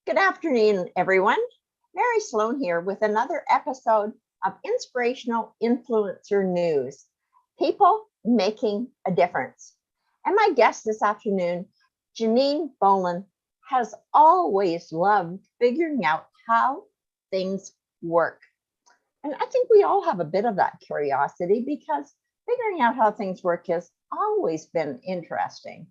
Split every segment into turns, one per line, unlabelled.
Good afternoon, everyone. Mary Sloan here with another episode of Inspirational Influencer News, people making a difference. And my guest this afternoon, Janine Bolon, has always loved figuring out how things work. And I think we all have a bit of that curiosity because figuring out how things work has always been interesting.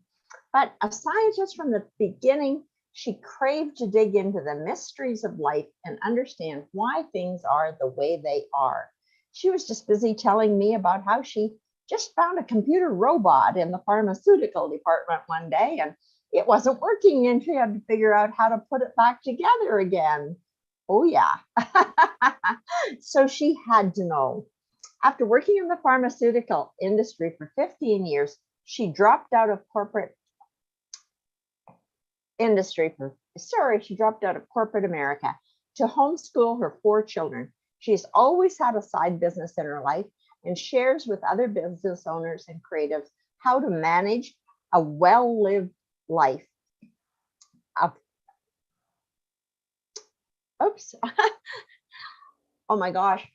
But a scientist from the beginning, she craved to dig into the mysteries of life and understand why things are the way they are. She was just busy telling me about how she just found a computer robot in the pharmaceutical department one day and it wasn't working and she had to figure out how to put it back together again. Oh, yeah. So she had to know. After working in the pharmaceutical industry for 15 years, she dropped out of corporate America to homeschool her 4 children. She's always had a side business in her life and shares with other business owners and creatives how to manage a well-lived life. Oh my gosh.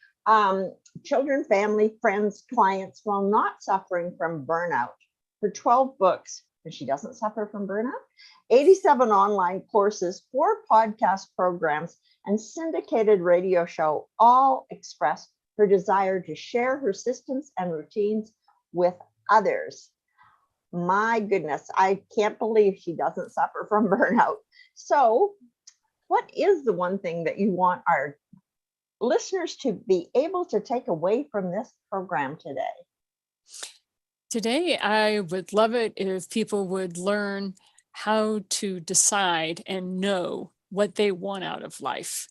Children, family, friends, clients, while not suffering from burnout. Her 12 books, and she doesn't suffer from burnout, 87 online courses, 4 podcast programs, and syndicated radio show all express her desire to share her systems and routines with others. My goodness, I can't believe she doesn't suffer from burnout. So, what is the one thing that you want our listeners to be able to take away from this program today?
Today, I would love it if people would learn how to decide and know what they want out of life.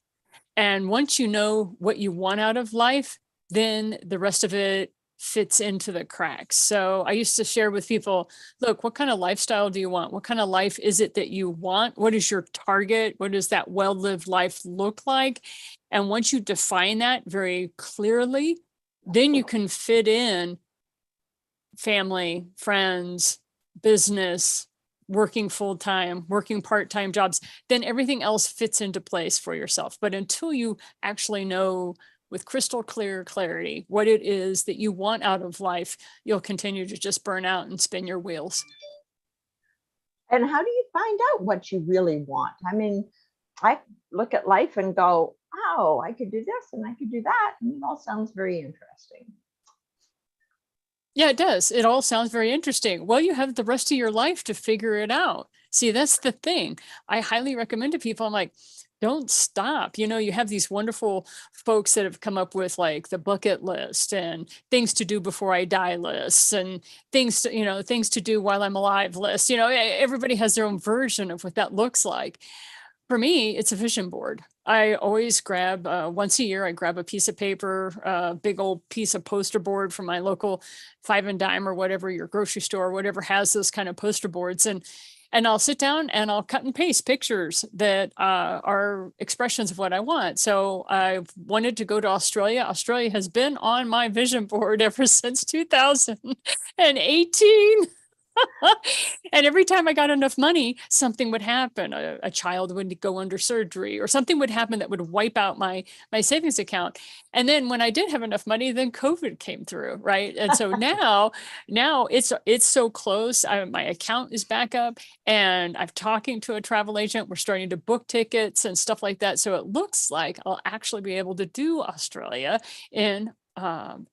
And once you know what you want out of life, then the rest of it fits into the cracks. So I used to share with people, look, what kind of lifestyle do you want? What kind of life is it that you want? What is your target? What does that well-lived life look like? And once you define that very clearly, then you can fit in family, friends, business, working full-time, working part-time jobs, then everything else fits into place for yourself. But until you actually know with crystal clear clarity what it is that you want out of life, you'll continue to just burn out and spin your wheels.
And how do you find out what you really want? I mean, I look at life and go, oh, I could do this and I could do that. And it all sounds very interesting.
Yeah, it does. It all sounds very interesting. Well, you have the rest of your life to figure it out. See, that's the thing. I highly recommend to people, I'm like, don't stop. You have these wonderful folks that have come up with like the bucket list and things to do before I die lists and things to do while I'm alive lists. Everybody has their own version of what that looks like. For me, it's a vision board. I always grab once a year, I grab a piece of paper, a big old piece of poster board from my local five and dime or whatever, your grocery store, whatever has those kind of poster boards. And I'll sit down and I'll cut and paste pictures that are expressions of what I want. So I wanted to go to Australia. Australia has been on my vision board ever since 2018. And every time I got enough money, something would happen. A child would go under surgery or something would happen that would wipe out my savings account. And then when I did have enough money, then COVID came through, right? And so now it's so close. My account is back up and I'm talking to a travel agent. We're starting to book tickets and stuff like that. So it looks like I'll actually be able to do Australia in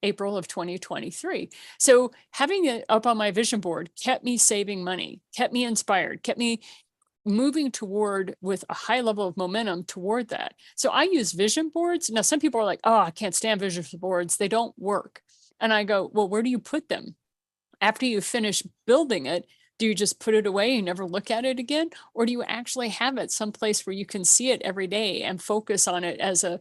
April of 2023. So having it up on my vision board kept me saving money, kept me inspired, kept me moving toward with a high level of momentum toward that. So I use vision boards. Now, some people are like, oh, I can't stand vision boards. They don't work. And I go, well, where do you put them? After you finish building it, do you just put it away and never look at it again? Or do you actually have it someplace where you can see it every day and focus on it as a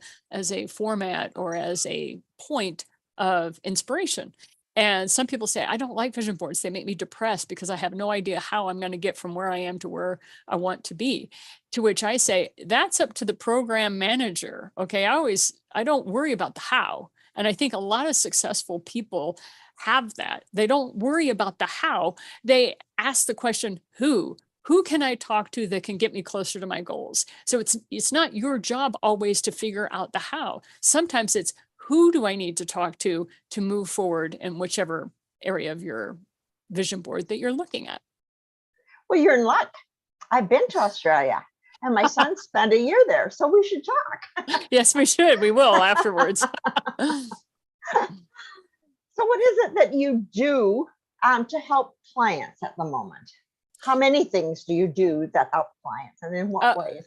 format or as a point of inspiration? And some people say, I don't like vision boards. They make me depressed because I have no idea how I'm going to get from where I am to where I want to be. To which I say, that's up to the program manager. Okay. I don't worry about the how. And I think a lot of successful people have that. They don't worry about the how. They ask the question, who who can I talk to that can get me closer to my goals? So it's not your job always to figure out the how. Sometimes it's who do I need to talk to move forward in whichever area of your vision board that you're looking at.
Well, you're in luck. I've been to Australia and my son spent a year there, so we should talk.
Yes, we should. We will afterwards.
So what is it that you do to help clients at the moment? How many things do you do that help clients, and in what ways?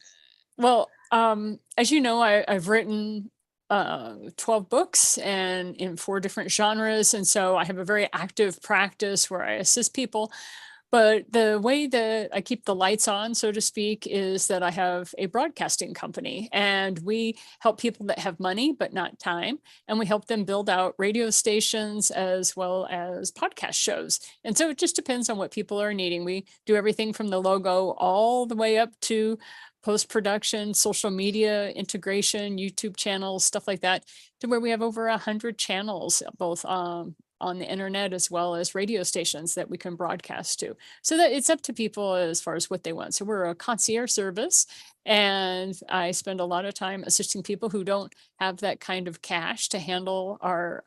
Well, as you know, I've written 12 books and in 4 different genres. And so I have a very active practice where I assist people. But the way that I keep the lights on, so to speak, is that I have a broadcasting company and we help people that have money but not time. And we help them build out radio stations as well as podcast shows. And so it just depends on what people are needing. We do everything from the logo all the way up to post-production, social media integration, YouTube channels, stuff like that, to where we have over 100 channels, both on the internet as well as radio stations that we can broadcast to. So that it's up to people as far as what they want. So we're a concierge service, and I spend a lot of time assisting people who don't have that kind of cash to handle our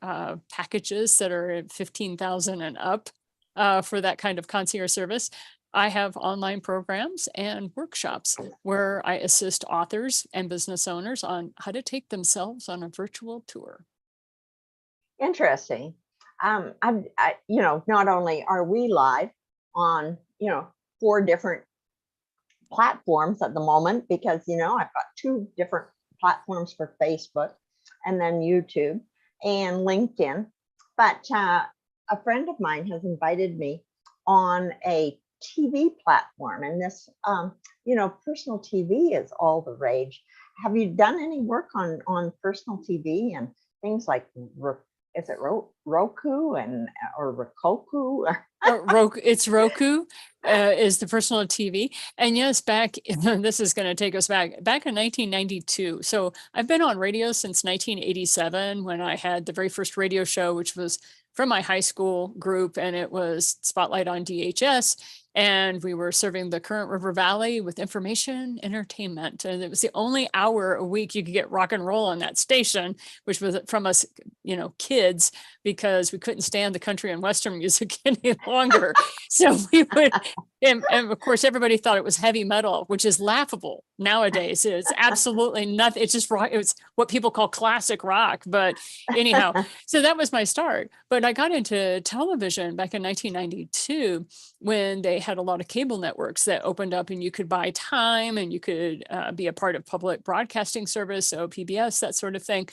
packages that are at 15,000 and up for that kind of concierge service. I have online programs and workshops where I assist authors and business owners on how to take themselves on a virtual tour.
Interesting. Not only are we live on, 4 different platforms at the moment, because, I've got 2 different platforms for Facebook and then YouTube and LinkedIn. But a friend of mine has invited me on a TV platform, and this, personal TV is all the rage. Have you done any work on personal TV and things like, is it Roku or Rokoku?
It's Roku is the personal TV. And yes, this is going to take us back in 1992. So I've been on radio since 1987, when I had the very first radio show, which was from my high school group, and it was Spotlight on DHS. And we were serving the current River Valley with information, entertainment. And it was the only hour a week you could get rock and roll on that station, which was from us, kids, because we couldn't stand the country and Western music any longer. So we would, and of course, everybody thought it was heavy metal, which is laughable nowadays. It's absolutely nothing. It's just rock. It's what people call classic rock. But anyhow, so that was my start. But I got into television back in 1992 when they had a lot of cable networks that opened up, and you could buy time and you could be a part of public broadcasting service, so PBS, that sort of thing.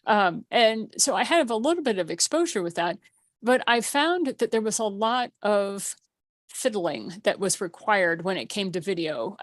And so I have a little bit of exposure with that, but I found that there was a lot of fiddling that was required when it came to video.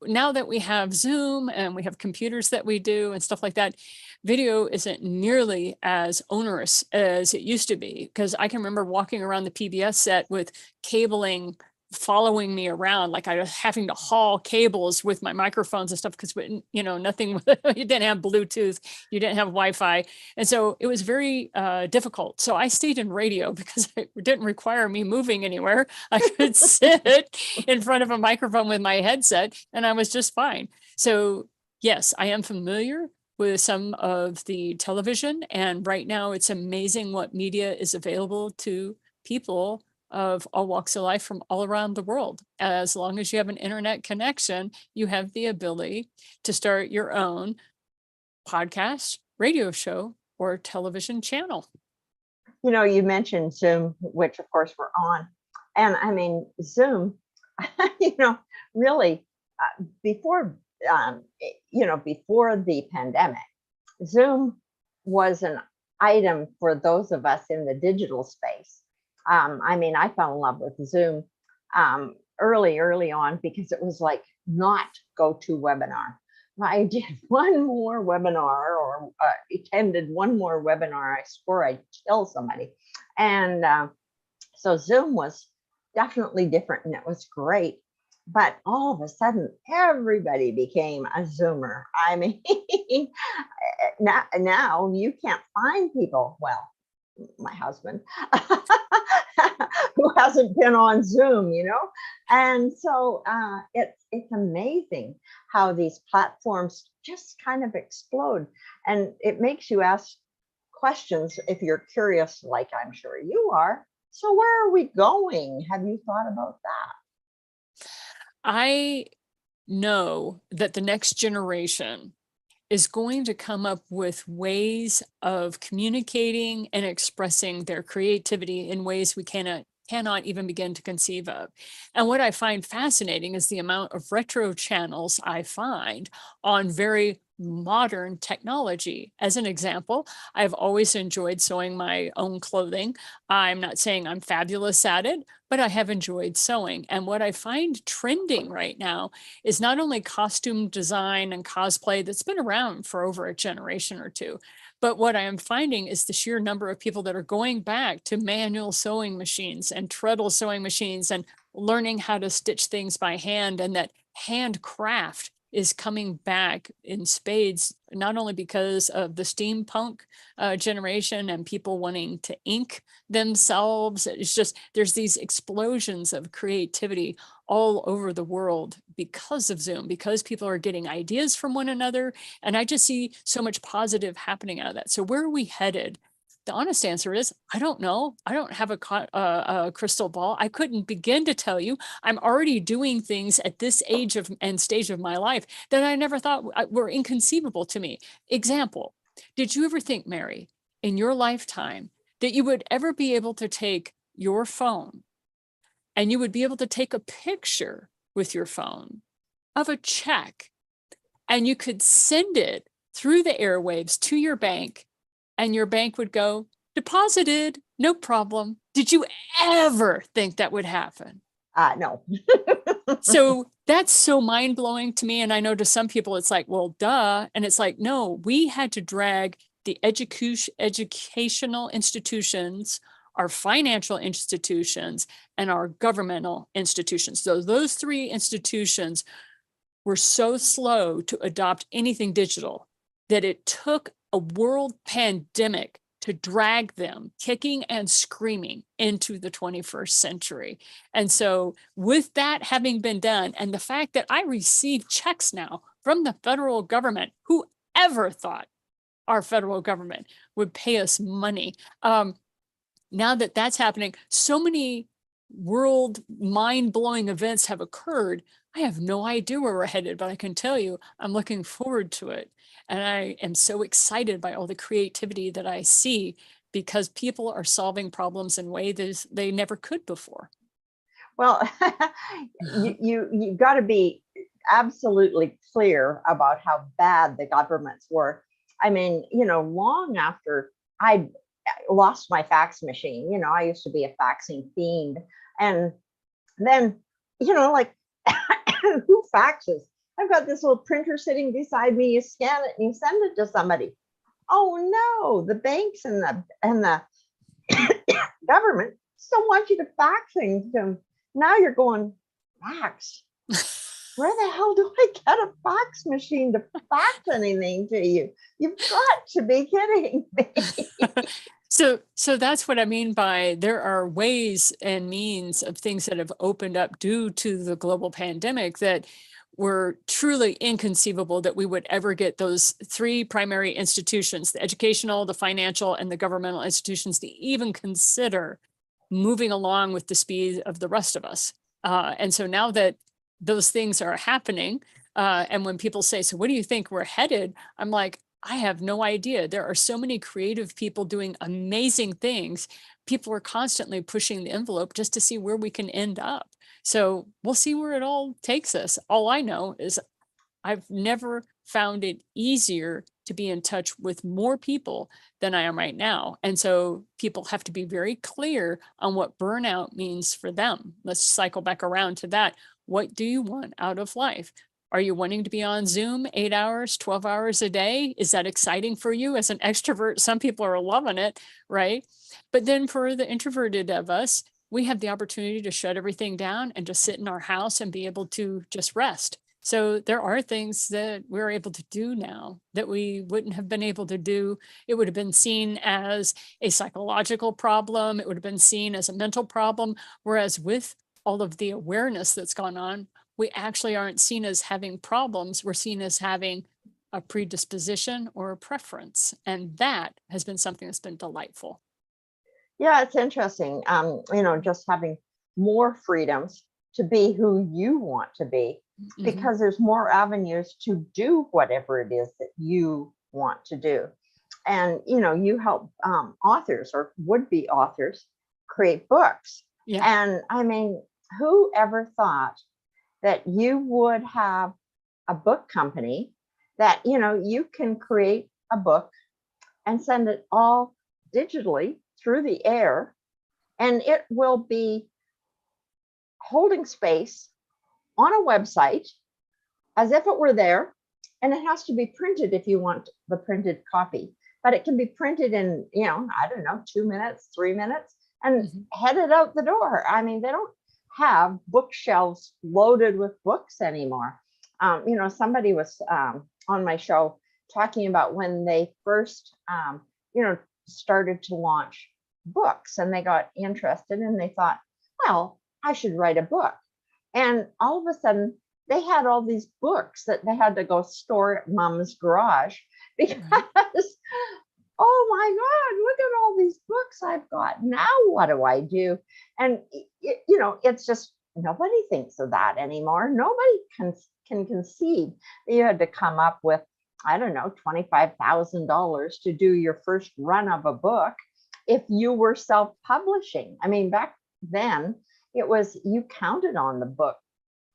Now that we have Zoom and we have computers that we do and stuff like that, video isn't nearly as onerous as it used to be, because I can remember walking around the PBS set with cabling following me around, like I was having to haul cables with my microphones and stuff, because nothing, you didn't have Bluetooth, you didn't have Wi-Fi, and so it was very difficult. So I stayed in radio because it didn't require me moving anywhere. I could sit in front of a microphone with my headset and I was just fine. So yes, I am familiar with some of the television, and right now it's amazing what media is available to people of all walks of life from all around the world. As long as you have an internet connection, you have the ability to start your own podcast, radio show, or television channel.
You mentioned Zoom, which of course we're on. And I mean, Zoom, really before the pandemic, Zoom was an item for those of us in the digital space. I fell in love with Zoom early on, because it was like not go-to webinar. I did one more webinar or attended one more webinar, I swore I'd kill somebody. And so Zoom was definitely different, and it was great. But all of a sudden, everybody became a Zoomer. I mean, now you can't find people. Well, my husband who hasn't been on Zoom, And so it's amazing how these platforms just kind of explode. And it makes you ask questions if you're curious, like I'm sure you are. So where are we going? Have you thought about that?
I know that the next generation is going to come up with ways of communicating and expressing their creativity in ways we cannot even begin to conceive of. And what I find fascinating is the amount of retro channels I find on very modern technology. As an example, I've always enjoyed sewing my own clothing. I'm not saying I'm fabulous at it, but I have enjoyed sewing. And what I find trending right now is not only costume design and cosplay that's been around for over a generation or two, but what I am finding is the sheer number of people that are going back to manual sewing machines and treadle sewing machines and learning how to stitch things by hand, and that handcraft is coming back in spades, not only because of the steampunk generation and people wanting to ink themselves. It's just, there's these explosions of creativity all over the world because of Zoom, because people are getting ideas from one another. And I just see so much positive happening out of that. So where are we headed? The honest answer is, I don't know. I don't have a crystal ball. I couldn't begin to tell you. I'm already doing things at this age of and stage of my life that I never thought were inconceivable to me. Example, did you ever think, Mary, in your lifetime, that you would ever be able to take your phone and you would be able to take a picture with your phone of a check and you could send it through the airwaves to your bank and your bank would go, deposited, no problem? Did you ever think that would happen?
No.
So that's so mind blowing to me. And I know to some people it's like, well, duh. And it's like, no, we had to drag the educational institutions, our financial institutions, and our governmental institutions. So those three institutions were so slow to adopt anything digital that it took a world pandemic to drag them kicking and screaming into the 21st century. And so with that having been done, and the fact that I receive checks now from the federal government, who ever thought our federal government would pay us money? Now that that's happening, so many world mind-blowing events have occurred. I have no idea where we're headed, but I can tell you I'm looking forward to it. And I am so excited by all the creativity that I see because people are solving problems in ways they never could before.
Well, you got to be absolutely clear about how bad the governments were. I mean, long after I lost my fax machine, I used to be a faxing fiend. And then, like, who faxes? I've got this little printer sitting beside me. You scan it and you send it to somebody. Oh no, the banks and the government still want you to fax things to them. Now you're going, fax? Where the hell do I get a fax machine to fax anything to you? You've got to be kidding me.
So that's what I mean by there are ways and means of things that have opened up due to the global pandemic that were truly inconceivable that we would ever get those three primary institutions, the educational, the financial, and the governmental institutions, to even consider moving along with the speed of the rest of us. And so now that those things are happening, and when people say, so what do you think we're headed? I'm like, I have no idea. There are so many creative people doing amazing things. People are constantly pushing the envelope just to see where we can end up. So we'll see where it all takes us. All I know is I've never found it easier to be in touch with more people than I am right now. And so people have to be very clear on what burnout means for them. Let's cycle back around to that. What do you want out of life? Are you wanting to be on Zoom 8 hours, 12 hours a day? Is that exciting for you as an extrovert? Some people are loving it, right? But then for the introverted of us, we have the opportunity to shut everything down and just sit in our house and be able to just rest. So there are things that we're able to do now that we wouldn't have been able to do. It would have been seen as a psychological problem. It would have been seen as a mental problem. Whereas with all of the awareness that's gone on, we actually aren't seen as having problems. We're seen as having a predisposition or a preference. And that has been something that's been delightful.
Yeah, it's interesting. Just having more freedoms to be who you want to be,
Mhm.
because there's more avenues to do whatever it is that you want to do. And you help authors or would-be authors create books.
Yeah.
And I mean, who ever thought that you would have a book company that you can create a book and send it all digitally through the air, and it will be holding space on a website as if it were there. And it has to be printed if you want the printed copy, but it can be printed in, I don't know, 2 minutes, 3 minutes, and
Mhm.
headed out the door. I mean, they don't have bookshelves loaded with books anymore. Somebody was on my show talking about when they first, started to launch books, and they got interested and they thought, well, I should write a book. And all of a sudden, they had all these books that they had to go store at mom's garage because,
Right.
oh my God, look at all these books I've got. Now, what do I do? And, it's just nobody thinks of that anymore. Nobody can conceive that you had to come up with, I don't know, $25,000 to do your first run of a book if you were self-publishing. I mean, back then, it was you counted on the book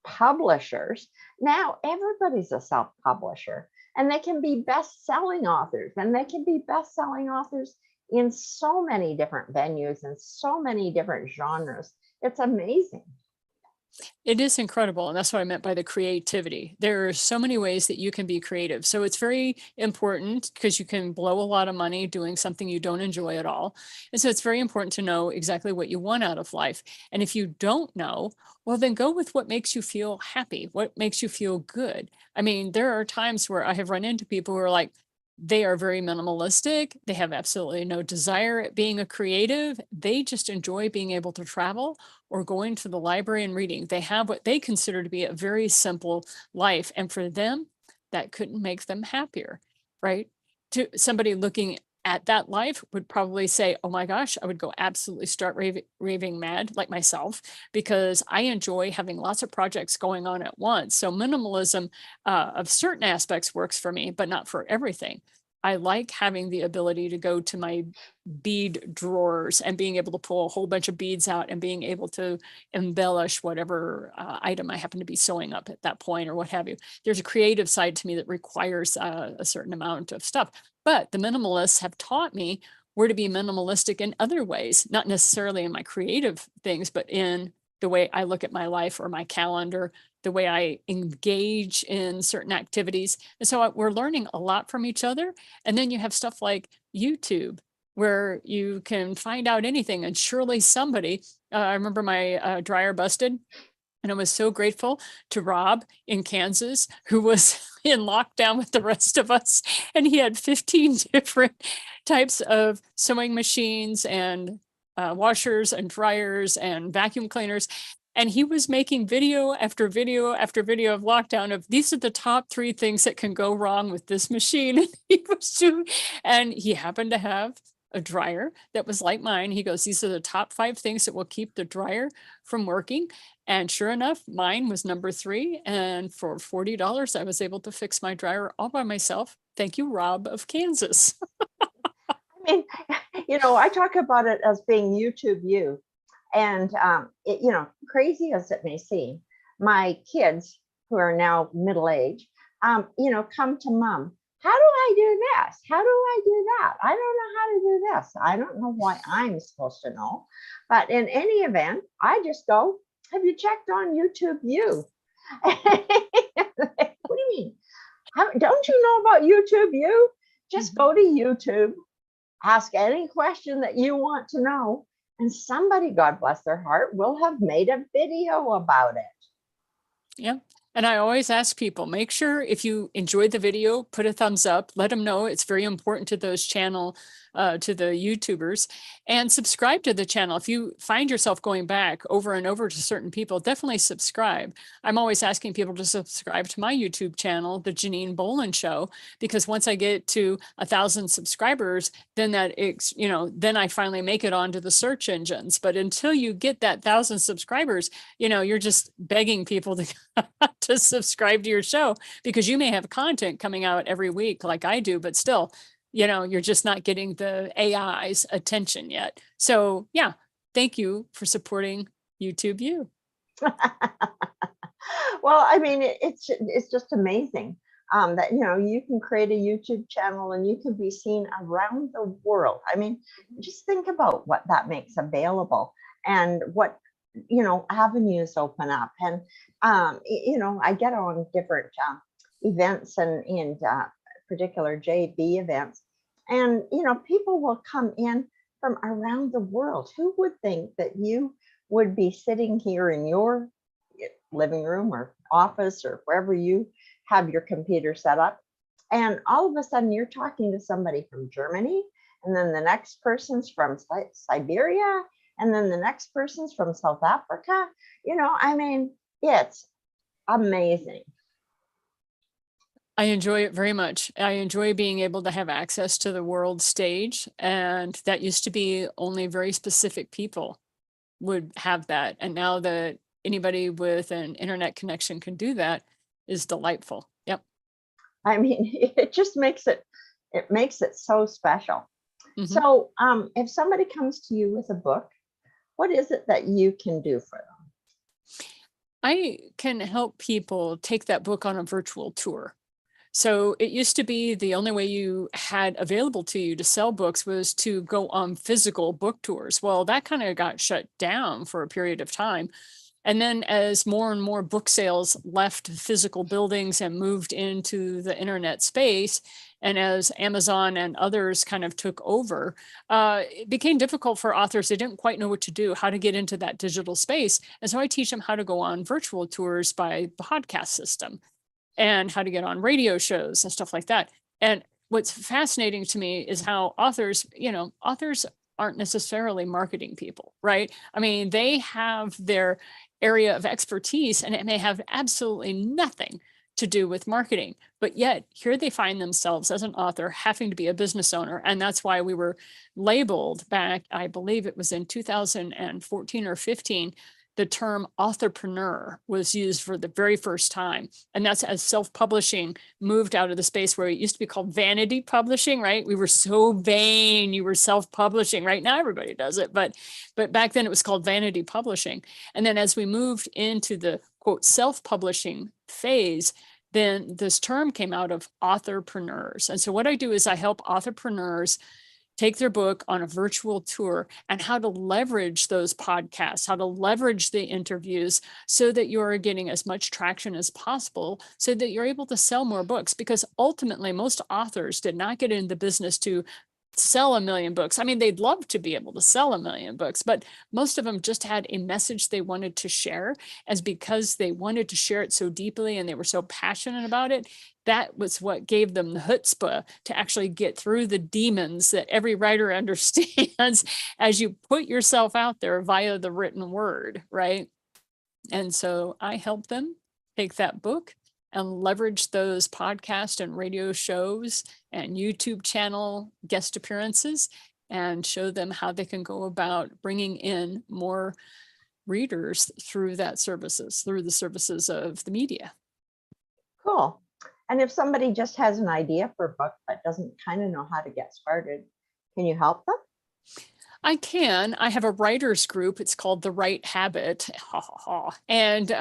publishers. Now everybody's a self-publisher, and they can be best-selling authors, and they can be best-selling authors in so many different venues and so many different genres. It's amazing.
It is incredible, and that's what I meant by the creativity. There are so many ways that you can be creative. So it's very important because you can blow a lot of money doing something you don't enjoy at all. And so it's very important to know exactly what you want out of life. And if you don't know, well, then go with what makes you feel happy, what makes you feel good. I mean, there are times where I have run into people who are like, they are very minimalistic. They have absolutely no desire at being a creative. They just enjoy being able to travel or going to the library and reading. They have what they consider to be a very simple life. And for them, that couldn't make them happier, right? To somebody looking at that life would probably say, oh my gosh, I would go absolutely start raving mad like myself because I enjoy having lots of projects going on at once. So minimalism of certain aspects works for me, but not for everything. I like having the ability to go to my bead drawers and being able to pull a whole bunch of beads out and being able to embellish whatever item I happen to be sewing up at that point or what have you. There's a creative side to me that requires a certain amount of stuff. But the minimalists have taught me where to be minimalistic in other ways, not necessarily in my creative things, but in the way I look at my life or my calendar, the way I engage in certain activities. And so we're learning a lot from each other. And then you have stuff like YouTube where you can find out anything. And surely somebody, I remember my dryer busted. And I was so grateful to Rob in Kansas, who was in lockdown with the rest of us. And he had 15 different types of sewing machines and washers and dryers and vacuum cleaners. And he was making video after video after video of lockdown of these are the top 3 things that can go wrong with this machine. And he was doing, and he happened to have a dryer that was like mine. He goes, these are the top 5 things that will keep the dryer from working. And sure enough, mine was number 3. And for $40, I was able to fix my dryer all by myself. Thank you, Rob of Kansas.
I mean, I talk about it as being YouTube you. And, crazy as it may seem, my kids who are now middle age, come to mom. How do I do this? How do I do that? I don't know how to do this. I don't know why I'm supposed to know. But in any event, I just go, have you checked on YouTube you? What do you mean? Don't you know about YouTube you? Just go to YouTube, ask any question that you want to know, and somebody, God bless their heart, will have made a video about it.
Yeah. And I always ask people, make sure if you enjoyed the video, put a thumbs up, let them know it's very important to those channel, to the YouTubers, and subscribe to the channel. If you find yourself going back over and over to certain people, definitely subscribe. I'm always asking people to subscribe to my YouTube channel, the Janine Bolon Show, because once I get to 1,000 subscribers, then then I finally make it onto the search engines. But until you get that 1,000 subscribers, you're just begging people to to subscribe to your show, because you may have content coming out every week like I do, but still, you're just not getting the AI's attention yet. So yeah, thank you for supporting YouTube U.
Well, I mean, it's just amazing that you can create a YouTube channel and you can be seen around the world. I mean, just think about what that makes available and what avenues open up. And I get on different events and particular JB events, and people will come in from around the world. Who would think that you would be sitting here in your living room or office or wherever you have your computer set up, and all of a sudden you're talking to somebody from Germany, and then the next person's from Siberia, and then the next person's from South Africa. I mean, it's amazing.
I enjoy it very much. I enjoy being able to have access to the world stage. And that used to be only very specific people would have that. And now that anybody with an internet connection can do that is delightful. Yep.
I mean, it just makes it so special.
Mhm.
So if somebody comes to you with a book, what is it that you can do for them?
I can help people take that book on a virtual tour. So it used to be the only way you had available to you to sell books was to go on physical book tours. Well, that kind of got shut down for a period of time. And then as more and more book sales left physical buildings and moved into the internet space, and as Amazon and others kind of took over, it became difficult for authors. They didn't quite know what to do, how to get into that digital space. And so I teach them how to go on virtual tours by podcast system, and how to get on radio shows and stuff like that. And what's fascinating to me is how authors aren't necessarily marketing people, right? I mean, they have their area of expertise and it may have absolutely nothing to do with marketing, but yet here they find themselves as an author having to be a business owner. And that's why we were labeled back, I believe it was in 2014 or 15, the term authorpreneur was used for the very first time. And that's as self-publishing moved out of the space where it used to be called vanity publishing, right? We were so vain, you were self-publishing. Right now, everybody does it. But back then it was called vanity publishing. And then as we moved into the quote self-publishing phase, then this term came out of authorpreneurs. And so what I do is I help authorpreneurs take their book on a virtual tour and how to leverage those podcasts, how to leverage the interviews so that you're getting as much traction as possible so that you're able to sell more books. Because ultimately, most authors did not get into the business to sell 1 million books. I mean, they'd love to be able to sell 1 million books, but most of them just had a message they wanted to share. As because they wanted to share it so deeply and they were so passionate about it, that was what gave them the chutzpah to actually get through the demons that every writer understands as you put yourself out there via the written word, right? And so I help them take that book and leverage those podcast and radio shows and YouTube channel guest appearances and show them how they can go about bringing in more readers through the services of the media.
Cool. And if somebody just has an idea for a book but doesn't kind of know how to get started, can you help them?
I can. I have a writers group. It's called The Right Habit. And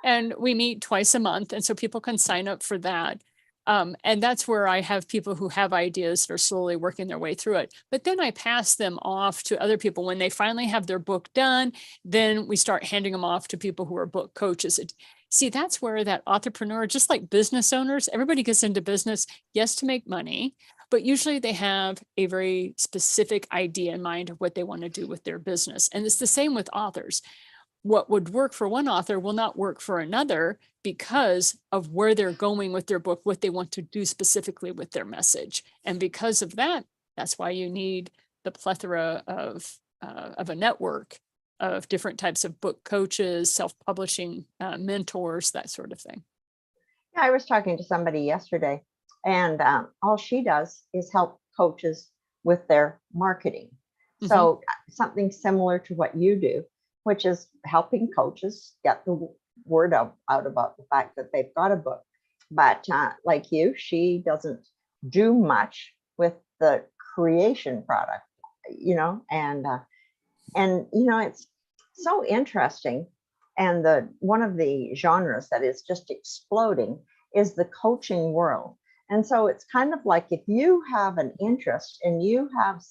and we meet twice a month. And so people can sign up for that. And that's where I have people who have ideas that are slowly working their way through it. But then I pass them off to other people. When they finally have their book done, then we start handing them off to people who are book coaches. See, that's where that entrepreneur, just like business owners, everybody gets into business, yes, to make money, but usually they have a very specific idea in mind of what they want to do with their business. And it's the same with authors. what would work for one author will not work for another because of where they're going with their book, what they want to do specifically with their message. And because of that, that's why you need the plethora of a network of different types of book coaches, self-publishing mentors, that sort of thing.
Yeah, I was talking to somebody yesterday, and all she does is help coaches with their marketing. So something similar to what you do, which is helping coaches get the word out about the fact that they've got a book. But like you, she doesn't do much with the creation product, and it's so interesting. And one of the genres that is just exploding is the coaching world. And so it's kind of like, if you have an interest and you have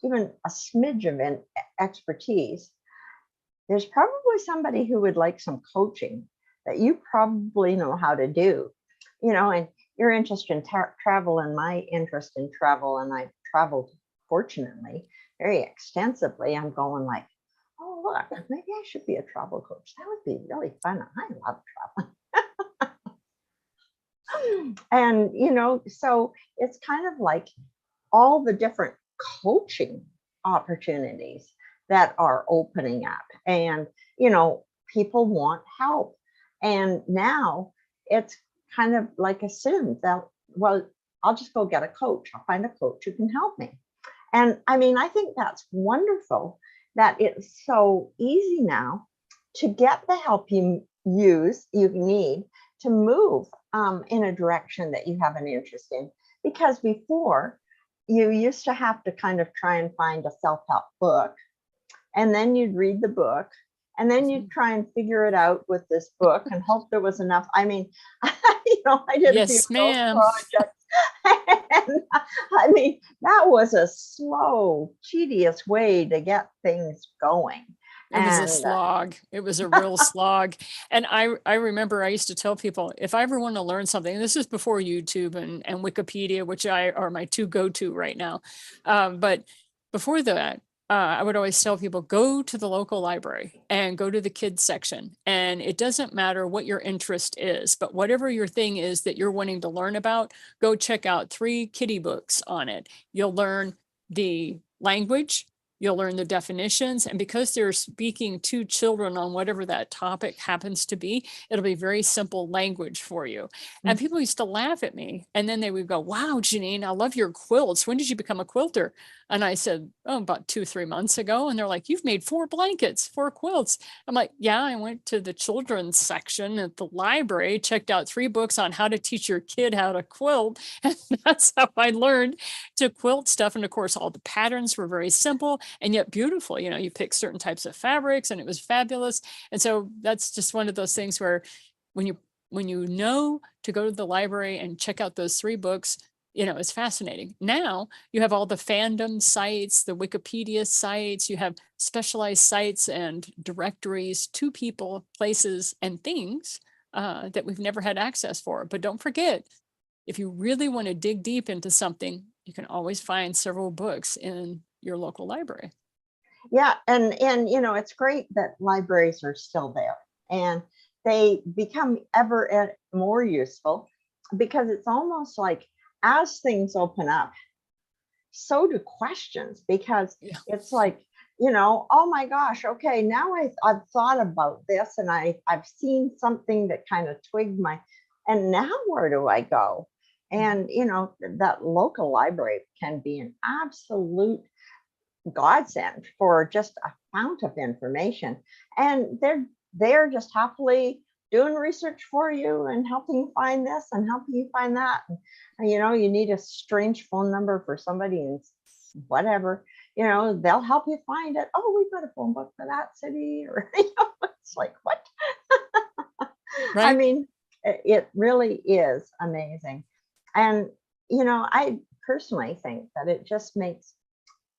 even a smidge of expertise, there's probably somebody who would like some coaching that you probably know how to do, and your interest in travel and my interest in travel, and I've traveled, fortunately, very extensively. I'm going like, oh, look, maybe I should be a travel coach. That would be really fun. I love traveling. And, so it's kind of like all the different coaching opportunities that are opening up, and, people want help. And now it's kind of like assumed that, well, I'll just go get a coach. I'll find a coach who can help me. And I mean, I think that's wonderful that it's so easy now to get the help you need to move in a direction that you have an interest in. Because before, you used to have to kind of try and find a self-help book, and then you'd read the book, and then you'd try and figure it out with this book and hope there was enough. I mean, I did a few
Yes, ma'am.
projects. And I mean, that was a slow, tedious way to get things going.
It was a slog. It was a real slog. And I remember I used to tell people, if I ever want to learn something, and this is before YouTube and Wikipedia, which are my two go-to right now. But before that, I would always tell people, go to the local library and go to the kids section. And it doesn't matter what your interest is, but whatever your thing is that you're wanting to learn about, go check out 3 kiddie books on it. You'll learn the language, you'll learn the definitions, and because they're speaking to children on whatever that topic happens to be, it'll be very simple language for you. And people used to laugh at me, and then they would go, wow, Janine, I love your quilts. When did you become a quilter? And I said, oh, about 2-3 months ago. And they're like, you've made 4 blankets, 4 quilts. I'm like, yeah, I went to the children's section at the library, checked out 3 books on how to teach your kid how to quilt. And that's how I learned to quilt stuff. And of course, all the patterns were very simple and yet beautiful. You pick certain types of fabrics, and it was fabulous. And so that's just one of those things where when you know to go to the library and check out those 3 books, it's fascinating. Now you have all the fandom sites, the Wikipedia sites, you have specialized sites and directories to people, places, and things that we've never had access for. But don't forget, if you really want to dig deep into something, you can always find several books in your local library.
Yeah, and it's great that libraries are still there, and they become ever more useful, because it's almost like, as things open up, so do questions, because it's like, oh my gosh, okay, now I've thought about this, and I've seen something that kind of twigged and now where do I go? And that local library can be an absolute godsend for just a fount of information, and they're just happily doing research for you and helping you find this and helping you find that. And, you need a strange phone number for somebody in whatever, they'll help you find it. Oh, we've got a phone book for that city, or it's like, what?
Right?
I mean, it really is amazing. And I personally think that it just makes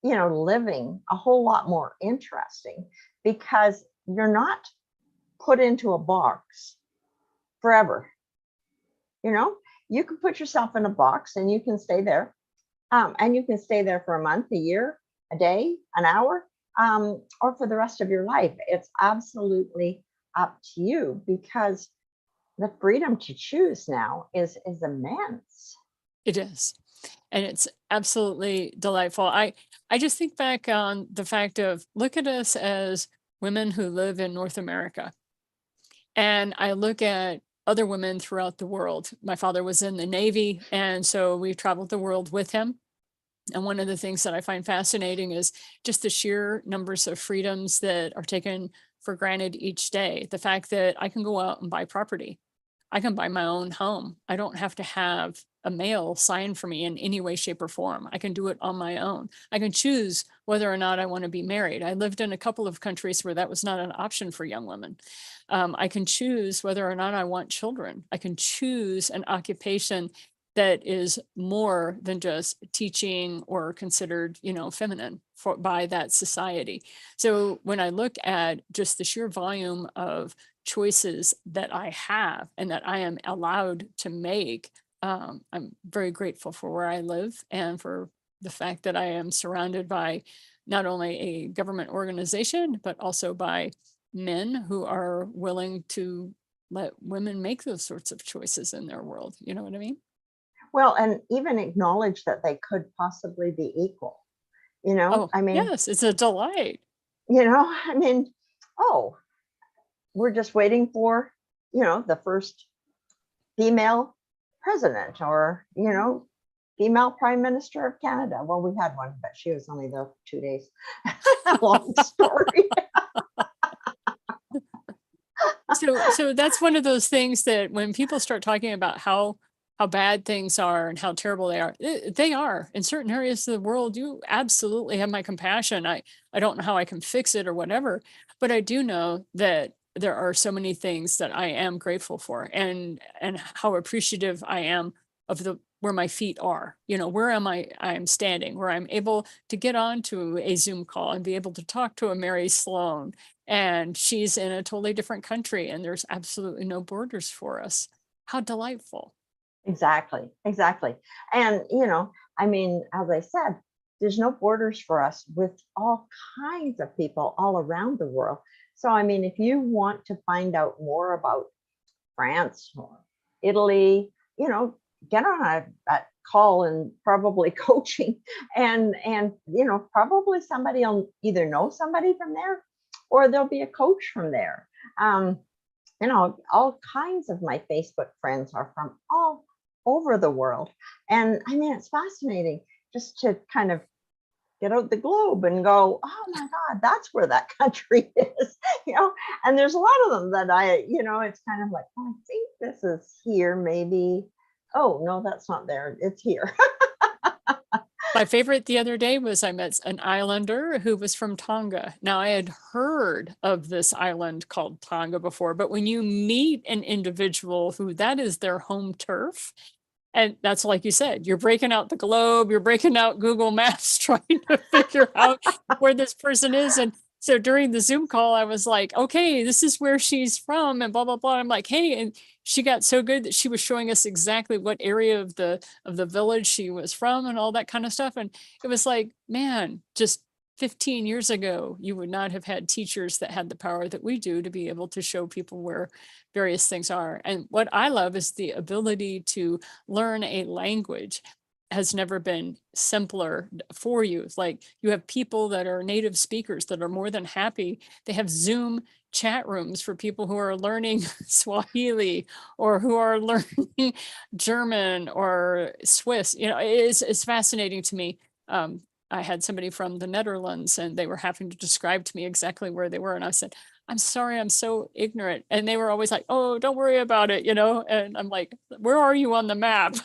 living a whole lot more interesting, because you're not put into a box forever. You can put yourself in a box and you can stay there. And you can stay there for a month, a year, a day, an hour. or for the rest of your life. It's absolutely up to you, because the freedom to choose now is immense.
It is. And it's absolutely delightful. I just think back on the fact of, look at us as women who live in North America. And I look at other women throughout the world. My father was in the Navy, and so we traveled the world with him. And one of the things that I find fascinating is just the sheer numbers of freedoms that are taken for granted each day. The fact that I can go out and buy property. I can buy my own home. I don't have to have a male sign for me in any way, shape, or form. I can do it on my own. I can choose whether or not I want to be married. I lived in a couple of countries where that was not an option for young women. I can choose whether or not I want children. I can choose an occupation that is more than just teaching or considered, feminine by that society. So when I look at just the sheer volume of choices that I have and that I am allowed to make, I'm very grateful for where I live and for the fact that I am surrounded by not only a government organization, but also by men who are willing to let women make those sorts of choices in their world. You know what I mean?
Well, and even acknowledge that they could possibly be equal.
Oh,
I mean,
yes, it's a delight.
I mean, oh, we're just waiting for, the first female president, or, female prime minister of Canada. Well, we had one, but she was only there for 2 days. Long story.
So that's one of those things that when people start talking about how bad things are and how terrible they are in certain areas of the world. You absolutely have my compassion. I don't know how I can fix it or whatever, but I do know that there are so many things that I am grateful for, and how appreciative I am of the where my feet are. Where am I'm standing, where I'm able to get onto a Zoom call and be able to talk to a Mary Sloan, and she's in a totally different country and there's absolutely no borders for us. How delightful.
Exactly, exactly. And, I mean, as I said, there's no borders for us with all kinds of people all around the world. So, I mean, if you want to find out more about France or Italy, get on a call and probably coaching, and probably somebody will either know somebody from there, or there'll be a coach from there. All kinds of my Facebook friends are from all over the world. And I mean, it's fascinating just to kind of get out the globe and go, oh my God, that's where that country is, and there's a lot of them that it's kind of like, oh, I think this is here, maybe. Oh, no, that's not there. It's here.
My favorite the other day was I met an islander who was from Tonga. Now, I had heard of this island called Tonga before, but when you meet an individual who that is their home turf, and that's like you said, you're breaking out the globe, you're breaking out Google Maps, trying to figure out where this person is. And so during the Zoom call, I was like, okay, this is where she's from, and blah, blah, blah. I'm like, hey, and she got so good that she was showing us exactly what area of the village she was from and all that kind of stuff. And it was like, man, just 15 years ago, you would not have had teachers that had the power that we do to be able to show people where various things are. And what I love is the ability to learn a language has never been simpler for you. It's like you have people that are native speakers that are more than happy. They have Zoom chat rooms for people who are learning Swahili or who are learning German or Swiss. It's fascinating to me. I had somebody from the Netherlands and they were having to describe to me exactly where they were. And I said, I'm sorry, I'm so ignorant. And they were always like, oh, don't worry about it, And I'm like, where are you on the map?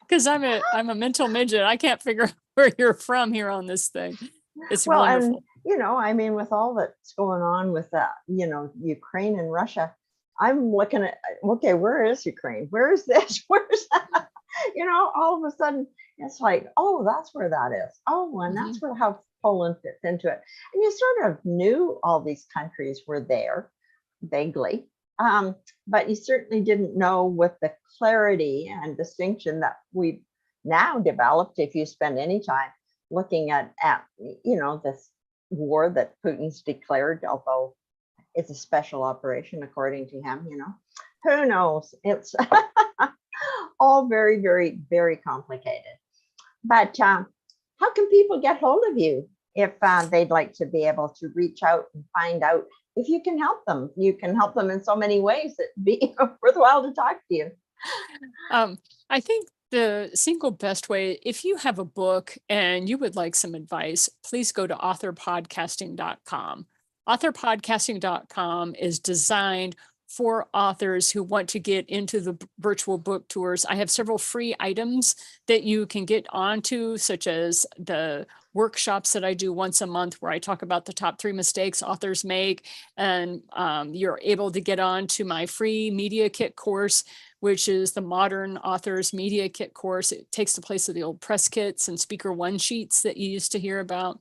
Because I'm a mental midget. I can't figure out where you're from here on this thing. It's
Well, and
wonderful.
I mean, with all that's going on with that, Ukraine and Russia, I'm looking at, okay, where is Ukraine? Where is this? Where's that? All of a sudden it's like, oh, that's where that is. Oh, and that's where how Poland fits into it. And you sort of knew all these countries were there vaguely, but you certainly didn't know with the clarity and distinction that we've now developed if you spend any time looking at this war that Putin's declared, although it's a special operation according to him. Who knows? It's all very, very, very complicated. But how can people get hold of you if they'd like to be able to reach out and find out if you can help them? You can help them in so many ways it'd be worthwhile to talk to you.
I think the single best way, if you have a book and you would like some advice, please go to authorpodcasting.com. Authorpodcasting.com is designed for authors who want to get into the virtual book tours. I have several free items that you can get onto, such as the workshops that I do once a month, where I talk about the top 3 mistakes authors make. And you're able to get on to my free media kit course, which is the Modern Authors Media Kit course. It takes the place of the old press kits and speaker one sheets that you used to hear about.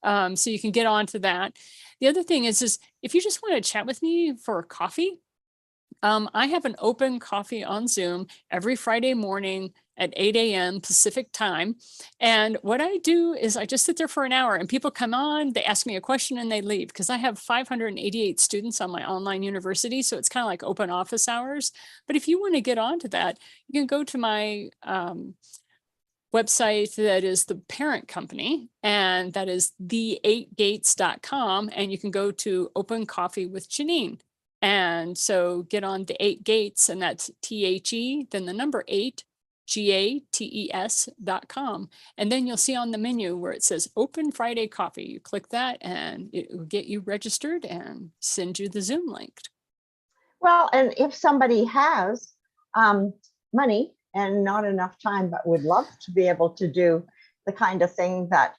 So you can get onto that. The other thing is if you just want to chat with me for a coffee, I have an open coffee on Zoom every Friday morning at 8 a.m. Pacific time. And what I do is I just sit there for an hour, and people come on, they ask me a question, and they leave, because I have 588 students on my online university. So it's kind of like open office hours. But if you want to get onto that, you can go to my website that is the parent company, and that is the8gates.com. And you can go to Open Coffee with Janine. And so get on the 8 Gates, and that's THE, then the number 8, GATES.com. And then you'll see on the menu where it says Open Friday Coffee. You click that and it will get you registered and send you the Zoom link.
Well, and if somebody has money and not enough time, but would love to be able to do the kind of thing that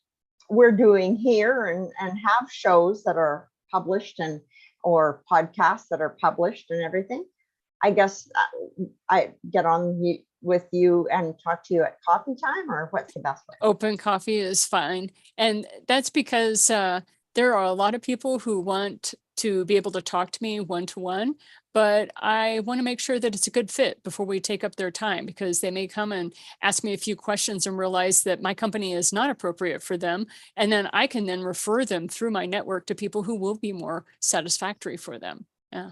we're doing here and have shows that are published or podcasts that are published and everything, I guess I get on with you and talk to you at coffee time, or what's the best way?
Open coffee is fine. And that's because there are a lot of people who want to be able to talk to me one-to-one, but I want to make sure that it's a good fit before we take up their time, because they may come and ask me a few questions and realize that my company is not appropriate for them. And then I can then refer them through my network to people who will be more satisfactory for them. Yeah.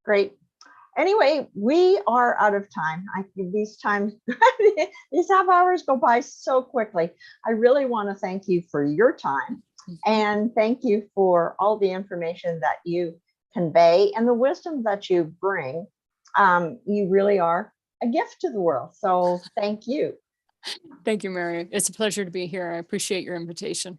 Great. Anyway, we are out of time. These half hours go by so quickly. I really want to thank you for your time, and thank you for all the information that you convey and the wisdom that you bring. You really are a gift to the world. So thank you.
Thank you, Mary. It's a pleasure to be here. I appreciate your invitation.